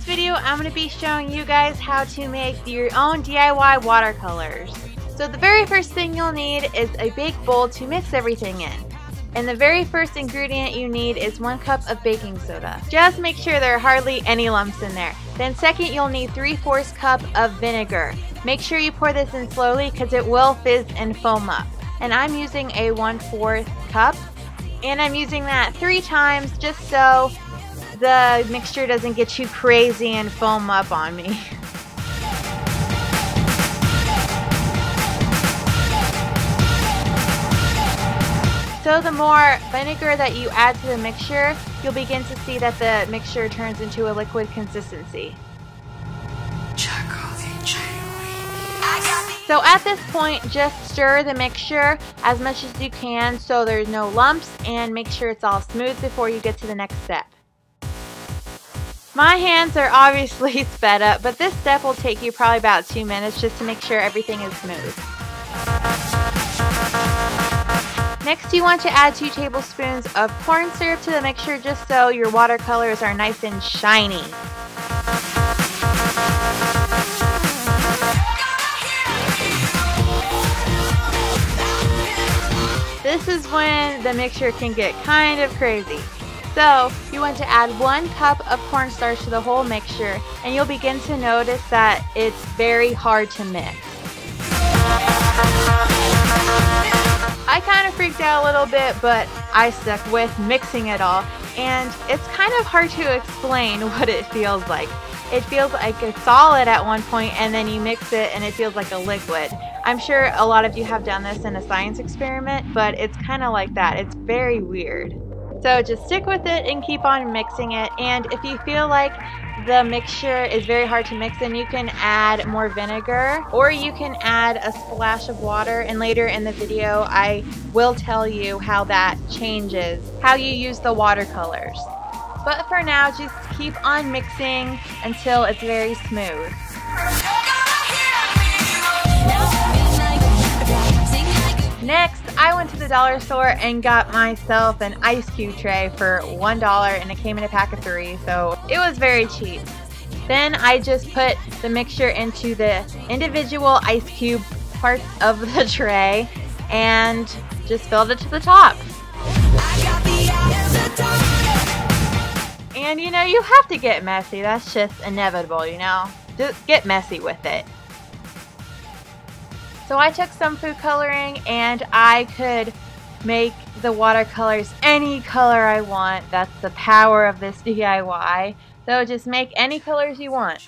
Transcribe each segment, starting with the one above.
this video, I'm going to be showing you guys how to make your own DIY watercolors. So the very first thing you'll need is a big bowl to mix everything in. And the very first ingredient you need is 1 cup of baking soda. Just make sure there are hardly any lumps in there. Then second, you'll need 3/4 cup of vinegar. Make sure you pour this in slowly because it will fizz and foam up. And I'm using a 1/4 cup. And I'm using that 3 times just so the mixture doesn't get too crazy and foam up on me. So the more vinegar that you add to the mixture, you'll begin to see that the mixture turns into a liquid consistency. So at this point, just stir the mixture as much as you can so there's no lumps, and make sure it's all smooth before you get to the next step. My hands are obviously sped up, but this step will take you probably about 2 minutes just to make sure everything is smooth. Next, you want to add 2 tablespoons of corn syrup to the mixture just so your watercolors are nice and shiny. This is when the mixture can get kind of crazy. So you want to add 1 cup of cornstarch to the whole mixture, and you'll begin to notice that it's very hard to mix. I kind of freaked out a little bit, but I stuck with mixing it all, and it's kind of hard to explain what it feels like. It feels like a solid at one point, and then you mix it and it feels like a liquid. I'm sure a lot of you have done this in a science experiment, but it's kind of like that. It's very weird. So just stick with it and keep on mixing it, and if you feel like the mixture is very hard to mix, then you can add more vinegar, or you can add a splash of water, and later in the video I will tell you how that changes how you use the watercolors. But for now, just keep on mixing until it's very smooth. Next, I went to the dollar store and got myself an ice cube tray for $1, and it came in a pack of 3, so it was very cheap. Then I just put the mixture into the individual ice cube parts of the tray and just filled it to the top. And you know, you have to get messy. That's just inevitable, you know. Just get messy with it. So I took some food coloring, and I could make the watercolors any color I want. That's the power of this DIY. So just make any colors you want.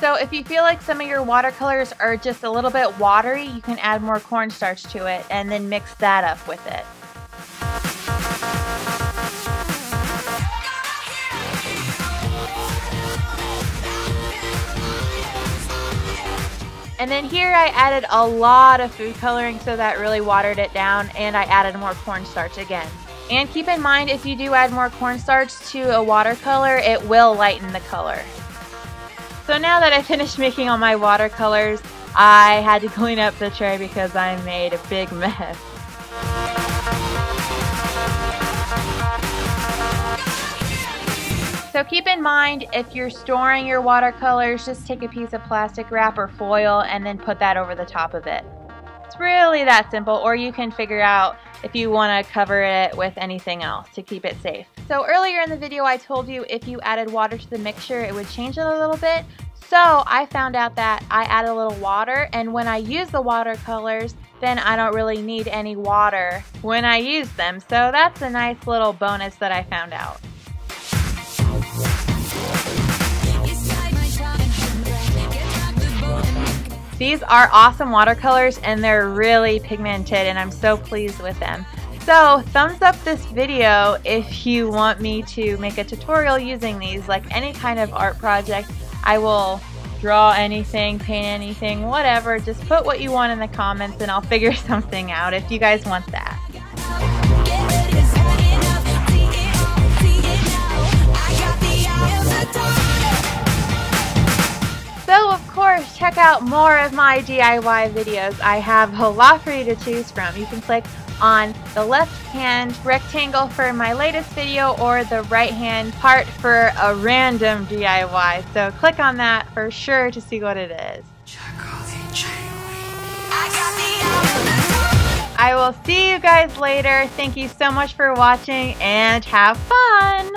So if you feel like some of your watercolors are just a little bit watery, you can add more cornstarch to it and then mix that up with it. And then here I added a lot of food coloring, so that really watered it down, and I added more cornstarch again. And keep in mind, if you do add more cornstarch to a watercolor, it will lighten the color. So now that I finished making all my watercolors, I had to clean up the tray because I made a big mess. So keep in mind, if you're storing your watercolors, just take a piece of plastic wrap or foil and then put that over the top of it. It's really that simple, or you can figure out if you want to cover it with anything else to keep it safe. So earlier in the video I told you if you added water to the mixture it would change it a little bit. So I found out that I add a little water, and when I use the watercolors, then I don't really need any water when I use them. So that's a nice little bonus that I found out. These are awesome watercolors, and they're really pigmented, and I'm so pleased with them. So thumbs up this video if you want me to make a tutorial using these. Like any kind of art project, I will draw anything, paint anything, whatever. Just put what you want in the comments and I'll figure something out if you guys want that. So of course, check out more of my DIY videos. I have a lot for you to choose from. You can click on the left hand rectangle for my latest video or the right hand part for a random DIY. So click on that for sure to see what it is. I will see you guys later. Thank you so much for watching and have fun!